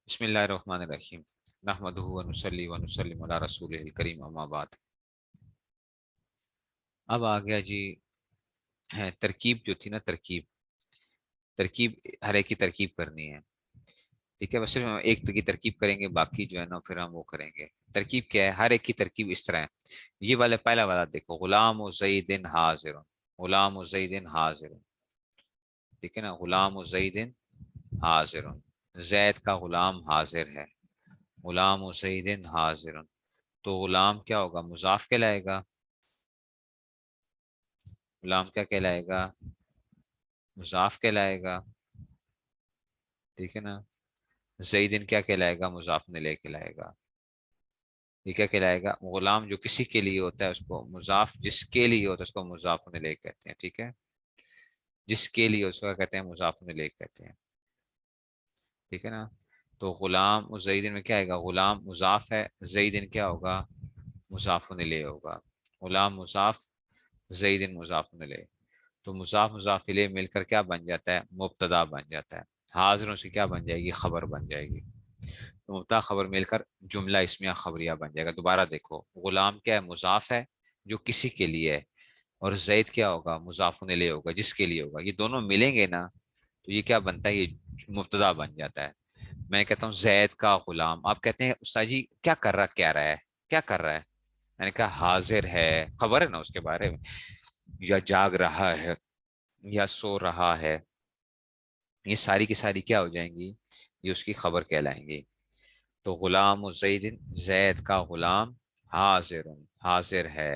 بسم اللہ الرحمن الرحیم نحمدہ ونصلی ونسلم علی رسولہ الکریم اما بعد۔ اب آ گیا جی ترکیب جو تھی نا، ترکیب ہر ایک کی ترکیب کرنی ہے، ٹھیک ہے؟ بس صرف ہم ایک کی ترکیب کریں گے، باقی جو ہے نا پھر ہم وہ کریں گے۔ ترکیب کیا ہے؟ ہر ایک کی ترکیب اس طرح ہے۔ یہ والا پہلا والا دیکھو، غلام و زید حاضر، غلام و زید حاضر، ٹھیک ہے نا؟ غلام و زید حاضر، زید کا غلام حاضر ہے، غلام و زید حاضر، تو غلام کیا ہوگا؟ مضاف کہلائے گا۔ غلام کیا کہلائے گا؟ مضاف کہلائے گا، ٹھیک ہے نا؟ زیدن کیا کہلائے گا؟ مضاف الیہ کہلائے گا۔ یہ کیا کہلائے گا؟ غلام جو کسی کے لیے ہوتا ہے اس کو مضاف، جس کے لیے ہوتا ہے اس کو مضاف الیہ کہتے ہیں، ٹھیک ہے؟ جس کے لیے اس کو کہتے ہیں مضاف الیہ کہتے ہیں، ٹھیک ہے نا؟ تو غلام و زیدن میں کیا آئے گا؟ غلام مضاف ہے، زیدن کیا ہوگا؟ مضاف الیہ ہوگا۔ غلام مضاف، زیدن مضاف الیہ، تو مضاف مضاف الیہ مل کر کیا بن جاتا ہے؟ مبتدا بن جاتا ہے۔ حاضروں سے کیا بن جائے گی؟ خبر بن جائے گی۔ تو مبتدا خبر مل کر جملہ اسمیہ خبریہ بن جائے گا۔ دوبارہ دیکھو، غلام کیا ہے؟ مضاف ہے جو کسی کے لیے ہے، اور زید کیا ہوگا؟ مضاف الیہ ہوگا، جس کے لیے ہوگا۔ یہ دونوں ملیں گے نا تو یہ کیا بنتا ہے؟ یہ مبتدا بن جاتا ہے۔ میں کہتا ہوں زید کا غلام، آپ کہتے ہیں استاد جی کیا کر رہا، کیا رہا ہے، کیا کر رہا ہے؟ میں نے کہا حاضر ہے، خبر ہے نا اس کے بارے میں، یا جاگ رہا ہے یا سو رہا ہے، یہ ساری کی ساری کیا ہو جائیں گی؟ یہ اس کی خبر کہلائیں گی۔ تو غلام و زید، زید کا غلام حاضر، حاضر ہے،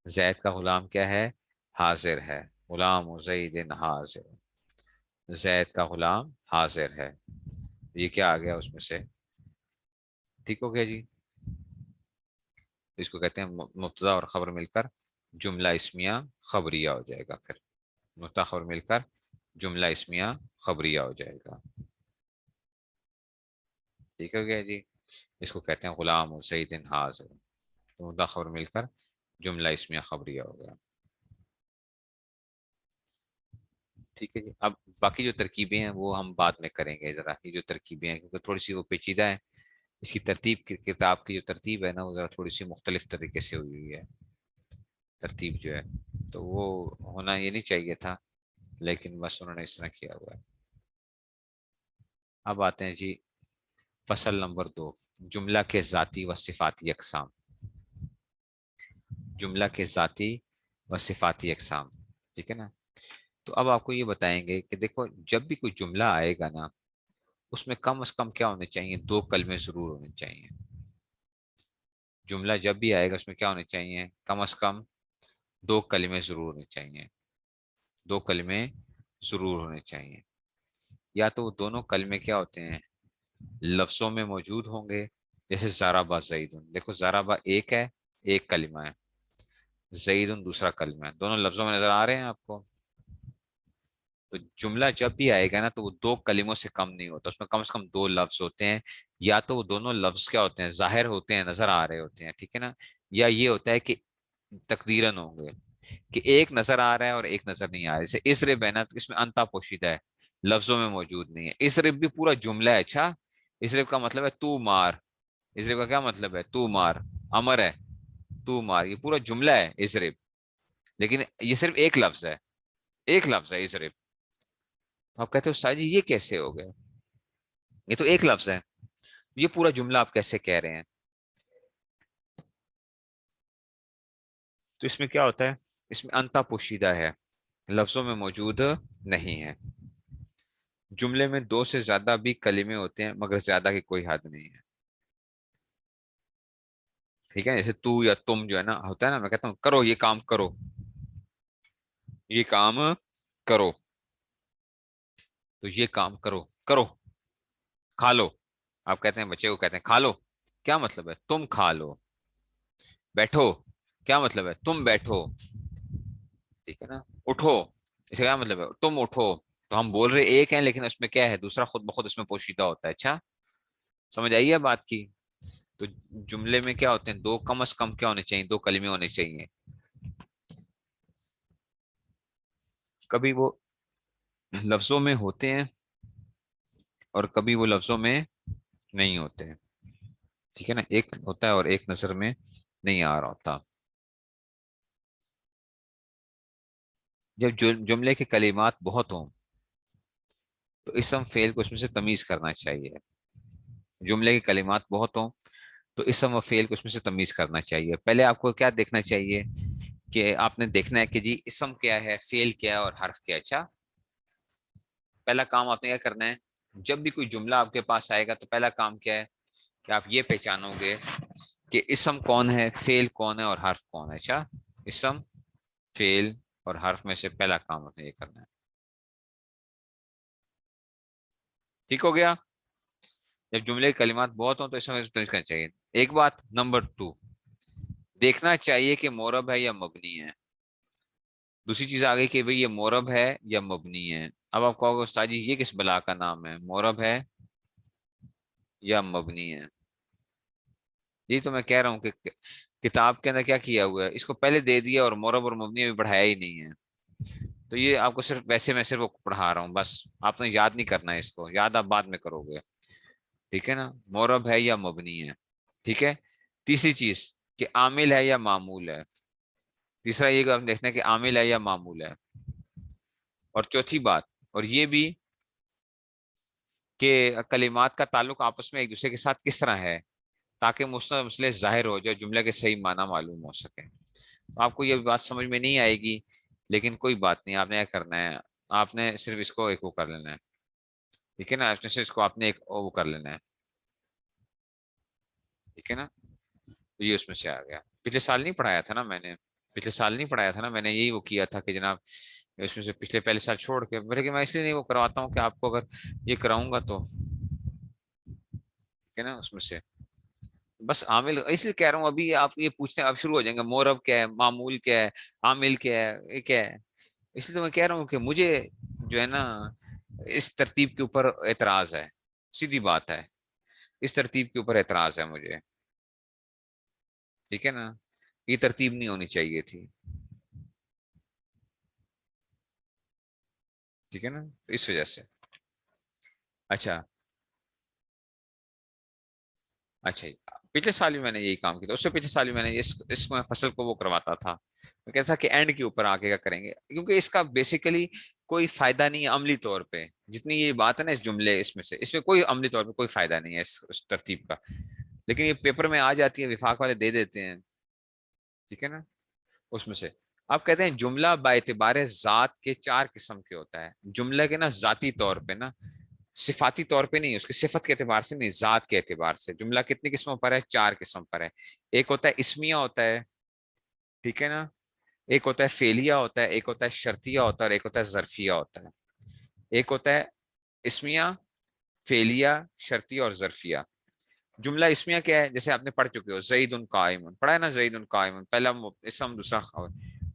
زید کا غلام کیا ہے؟ حاضر ہے، غلام و زید حاضر، زید کا غلام حاضر ہے۔ یہ کیا آ گیا اس میں سے؟ ٹھیک ہو گیا جی؟ اس کو کہتے ہیں مبتدا اور خبر مل کر جملہ اسمیہ خبریہ ہو جائے گا۔ پھر مبتدا خبر مل کر جملہ اسمیہ خبریہ ہو جائے گا، ٹھیک ہو گیا جی؟ اس کو کہتے ہیں غلام و زید حاضر، تو مبتدا خبر مل کر جملہ اسمیہ خبریہ ہو گیا، ٹھیک ہے جی؟ اب باقی جو ترکیبیں ہیں وہ ہم بعد میں کریں گے، ذرا یہ جو ترکیبیں ہیں کیونکہ تھوڑی سی وہ پیچیدہ ہیں، اس کی ترتیب، کتاب کی جو ترتیب ہے نا وہ ذرا تھوڑی سی مختلف طریقے سے ہوئی ہوئی ہے ترتیب جو ہے، تو وہ ہونا یہ نہیں چاہیے تھا، لیکن بس انہوں نے اس طرح کیا ہوا ہے۔ اب آتے ہیں جی فصل نمبر 2، جملہ کے ذاتی و صفاتی اقسام، جملہ کے ذاتی و صفاتی اقسام، ٹھیک ہے نا؟ تو اب آپ کو یہ بتائیں گے کہ دیکھو جب بھی کوئی جملہ آئے گا نا اس میں کم از کم کیا ہونے چاہیے؟ 2 کلمے ضرور ہونے چاہیے۔ جملہ جب بھی آئے گا اس میں کیا ہونے چاہیے؟ کم از کم 2 کلمے ضرور ہونے چاہیے، 2 کلمے ضرور ہونے چاہیے۔ یا تو وہ دونوں کلمے کیا ہوتے ہیں؟ لفظوں میں موجود ہوں گے، جیسے ضربہ زیدن، دیکھو ضربہ ایک ہے، ایک کلمہ ہے، زیدن دوسرا کلمہ ہے، دونوں لفظوں میں نظر آ رہے ہیں آپ کو؟ تو جملہ جب بھی آئے گا نا تو وہ 2 کلموں سے کم نہیں ہوتا، اس میں کم سے کم 2 لفظ ہوتے ہیں، یا تو وہ دونوں لفظ کیا ہوتے ہیں؟ ظاہر ہوتے ہیں، نظر آ رہے ہوتے ہیں، ٹھیک ہے نا؟ یا یہ ہوتا ہے کہ تقدیرن ہوں گے کہ ایک نظر آ رہا ہے اور ایک نظر نہیں آ رہا ہے۔ جیسے اسرب ہے نا، تو اس میں انتا پوشیدہ ہے، لفظوں میں موجود نہیں ہے۔ اسرب بھی پورا جملہ ہے، اچھا اسرب کا مطلب ہے تو مار، اسرب کا کیا مطلب ہے؟ تو مار، امر ہے تو مار، یہ پورا جملہ ہے اسرب، لیکن یہ صرف ایک لفظ ہے، ایک لفظ ہے اسرب۔ آپ کہتے ہو استاد جی یہ کیسے ہو گئے؟ یہ تو ایک لفظ ہے، یہ پورا جملہ آپ کیسے کہہ رہے ہیں؟ تو اس میں کیا ہوتا ہے؟ اس میں انتا پوشیدہ ہے، لفظوں میں موجود نہیں ہے۔ جملے میں 2 سے زیادہ بھی کلمے ہوتے ہیں مگر زیادہ کی کوئی حد نہیں ہے، ٹھیک ہے؟ جیسے تو یا تم جو ہے نا ہوتا ہے نا، میں کہتا ہوں کرو یہ کام کرو، یہ کام کرو، تو یہ کام کرو، کرو، کھا لو، آپ کہتے ہیں بچے کو کہتے ہیں کھا لو، کیا مطلب ہے؟ تم کھا لو۔ بیٹھو، کیا مطلب ہے؟ تم بیٹھو، ٹھیک ہے نا؟ اٹھو، اس کا کیا مطلب ہے؟ تم اٹھو۔ تو ہم بول رہے ایک ہیں لیکن اس میں کیا ہے؟ دوسرا خود بخود اس میں پوشیدہ ہوتا ہے، اچھا سمجھ آئیے بات کی؟ تو جملے میں کیا ہوتے ہیں؟ 2 کم از کم کیا ہونے چاہیے؟ 2 کلمے ہونے چاہیے۔ کبھی وہ لفظوں میں ہوتے ہیں اور کبھی وہ لفظوں میں نہیں ہوتے. ٹھیک ہے نا, ایک ہوتا ہے اور ایک نظر میں نہیں آ رہا ہوتا. جب جملے کے کلمات بہت ہوں تو اسم فعل کو اس میں سے تمیز کرنا چاہیے. جملے کے کلمات بہت ہوں تو اسم و فعل کو اس میں سے تمیز کرنا چاہیے. پہلے آپ کو کیا دیکھنا چاہیے کہ آپ نے دیکھنا ہے کہ جی اسم کیا ہے, فعل کیا ہے اور حرف کیا ہے. اچھا, پہلا کام آپ نے کیا کرنا ہے, جب بھی کوئی جملہ آپ کے پاس آئے گا تو پہلا کام کیا ہے کہ آپ یہ پہچانو گے کہ اسم کون ہے, فعل کون ہے اور حرف کون ہے. اچھا, اسم, فعل اور حرف میں سے پہلا کام آپ نے یہ کرنا ہے. ٹھیک ہو گیا. جب جملے کے کلمات بہت ہوں تو اس میں تمیز کرنا چاہیے. ایک بات. نمبر 2, دیکھنا چاہیے کہ مورب ہے یا مبنی ہے. دوسری چیز آ گئی کہ بھئی یہ مورب ہے یا مبنی ہے. اب آپ کہو گے استاد جی یہ کس بلا کا نام ہے, مورب ہے یا مبنی ہے. یہ تو میں کہہ رہا ہوں کہ کتاب کے اندر کیا کیا ہوا ہے, اس کو پہلے دے دیا اور مورب اور مبنی ابھی پڑھایا ہی نہیں ہے. تو یہ آپ کو صرف ویسے میں صرف پڑھا رہا ہوں, بس آپ نے یاد نہیں کرنا ہے, اس کو یاد آپ بعد میں کرو گے. ٹھیک ہے نا, مورب ہے یا مبنی ہے. ٹھیک ہے. تیسری چیز کہ عامل ہے یا معمول ہے. تیسرا یہ کہ ہم دیکھتے ہیں کہ عامل ہے یا معمول ہے. اور چوتھی بات, اور یہ بھی کہ کلمات کا تعلق آپس میں ایک دوسرے کے ساتھ کس طرح ہے تاکہ مسند مسئلے ظاہر ہو جائے, جملے کے صحیح معنی معلوم ہو سکے. آپ کو یہ بات سمجھ میں نہیں آئے گی لیکن کوئی بات نہیں, آپ نے کیا کرنا ہے, آپ نے صرف اس کو ایک وہ کر لینا ہے. ٹھیک ہے نا, آپ نے صرف اس کو آپ نے ایک وہ کر لینا ہے. ٹھیک ہے نا, تو یہ اس میں سے آ گیا. پچھلے سال نہیں پڑھایا تھا نا میں نے, پچھلے سال نہیں پڑھایا تھا نا میں نے, یہی وہ کیا تھا کہ جناب اس میں سے پچھلے پہلے سال چھوڑ کے, بلکہ میں اس لیے نہیں وہ کرواتا ہوں کہ آپ کو اگر یہ کراؤں گا تو ٹھیک ہے نا اس میں سے بس عامل. اس لیے کہہ رہا ہوں ابھی آپ یہ پوچھتے ہیں اب شروع ہو جائیں گے مورب کیا ہے, معمول کیا ہے, عامل کیا ہے, یہ کیا ہے. اس لیے تو میں کہہ رہا ہوں کہ مجھے جو ہے نا اس ترتیب کے اوپر اعتراض ہے, سیدھی بات ہے, اس ترتیب کے اوپر اعتراض ہے مجھے. ٹھیک ہے نا, یہ ترتیب نہیں ہونی چاہیے تھی. ٹھیک ہے نا, اس وجہ سے. اچھا اچھا, پچھلے سال بھی میں نے یہی کام کیا تھا, اس سے پچھلے سال بھی میں نے اس میں فصل کو وہ کرواتا تھا. میں کہتا تھا کہ اینڈ کے اوپر آگے کا کریں گے, کیونکہ اس کا بیسیکلی کوئی فائدہ نہیں ہے عملی طور پہ. جتنی یہ بات ہے نا اس جملے اس میں سے, اس میں کوئی عملی طور پہ کوئی فائدہ نہیں ہے اس ترتیب کا, لیکن یہ پیپر میں آ جاتی ہے, وفاق والے دے دیتے ہیں. ٹھیک ہے نا, اس میں سے آپ کہتے ہیں جملہ با اعتبار ذات کے 4 قسم کے ہوتا ہے. جملہ کے نا ذاتی طور پہ نا, صفاتی طور پہ نہیں, اس کی صفت کے اعتبار سے نہیں, ذات کے اعتبار سے جملہ کتنی قسموں پر ہے, 4 قسم پر ہے. ایک ہوتا ہے اسمیہ ہوتا ہے. ٹھیک ہے نا, ایک ہوتا ہے فعلیہ ہوتا ہے, ایک ہوتا ہے شرطیہ ہوتا ہے, اور ایک ہوتا ہے ظرفیہ ہوتا ہے. ایک ہوتا ہے اسمیہ, فعلیہ, شرطیہ اور ظرفیہ. جملہ اسمیہ کیا ہے, جیسے آپ نے پڑھ چکے ہو زید قائم, پڑھا ہے نا زید قائم, پہلا اسم دوسرا خبر.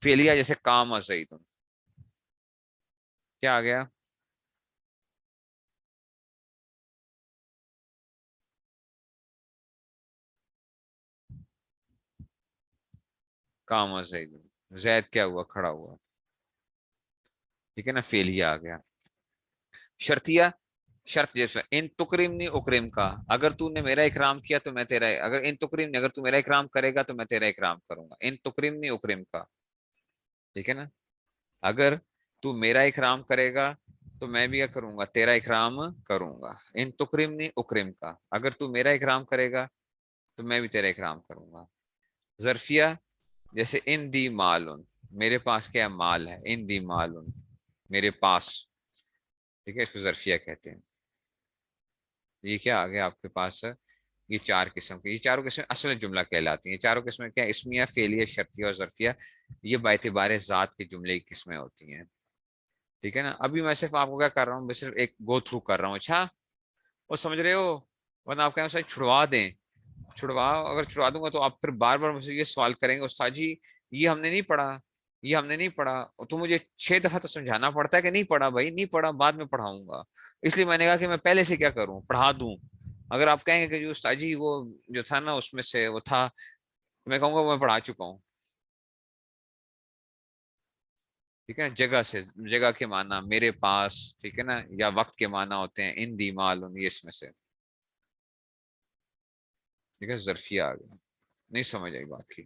فعلیہ جیسے قام زید, کیا آ گیا, قام زید, زید کیا ہوا, کھڑا ہوا. ٹھیک ہے نا, فعلیہ آ گیا. شرطیہ, شرط جیسے ان تکرمنی اکرم کا, اگر تو نے میرا اکرام کیا تو میں تیرا, اگر ان تکرمنی, اگر تو میرا اکرام کرے گا تو میں تیرا اکرام کروں گا. ان تکرمنی اکرم کا. ٹھیک ہے نا, اگر تو میرا اکرام کرے گا تو میں بھی کیا کروں گا, تیرا اکرام کروں گا. ان تکرمنی اکرم کا, اگر تو میرا اکرام کرے گا تو میں بھی تیرا اکرام کروں گا. ظرفیہ جیسے ان دی مالن, میرے پاس کیا مال ہے, ان دی مالن, میرے پاس. ٹھیک ہے, اس کو ظرفیہ کہتے ہیں. یہ کیا آ گیا آپ کے پاس, یہ 4 قسم کے, یہ چاروں قسم اصل جملہ کہلاتی ہیں. چاروں قسمیں کیا, اسمیہ, فعلیہ, شرطیہ اور ظرفیہ, یہ باعتبار ذات کے جملے کی قسمیں ہوتی ہیں. ٹھیک ہے نا, ابھی میں صرف آپ کو کیا کر رہا ہوں, میں صرف ایک گو تھرو کر رہا ہوں. اچھا, وہ سمجھ رہے ہو, ورنہ آپ کہیں چھڑوا دیں, اگر چھڑوا دوں گا تو آپ پھر بار بار مجھ سے یہ سوال کریں گے, استاد جی یہ ہم نے نہیں پڑھا, یہ ہم نے نہیں پڑھا. تو مجھے 6 دفعہ تو سمجھانا پڑتا ہے کہ نہیں پڑھا بھائی, نہیں پڑھا, بعد میں پڑھاؤں گا. اس لیے میں نے کہا کہ میں پہلے سے کیا کروں, پڑھا دوں. اگر آپ کہیں گے کہ جو استاد جی وہ جو تھا نا اس میں سے وہ تھا, میں کہوں گا وہ میں پڑھا چکا ہوں. ٹھیک ہے، جگہ سے، جگہ کے معنی میرے پاس، ٹھیک ہے نا، یا وقت کے معنی ہوتے ہیں ان دی مال ان، یہ اس میں سے، ٹھیک ہے، ظرفیہ آ گیا، نہیں سمجھ آئی بات کی؟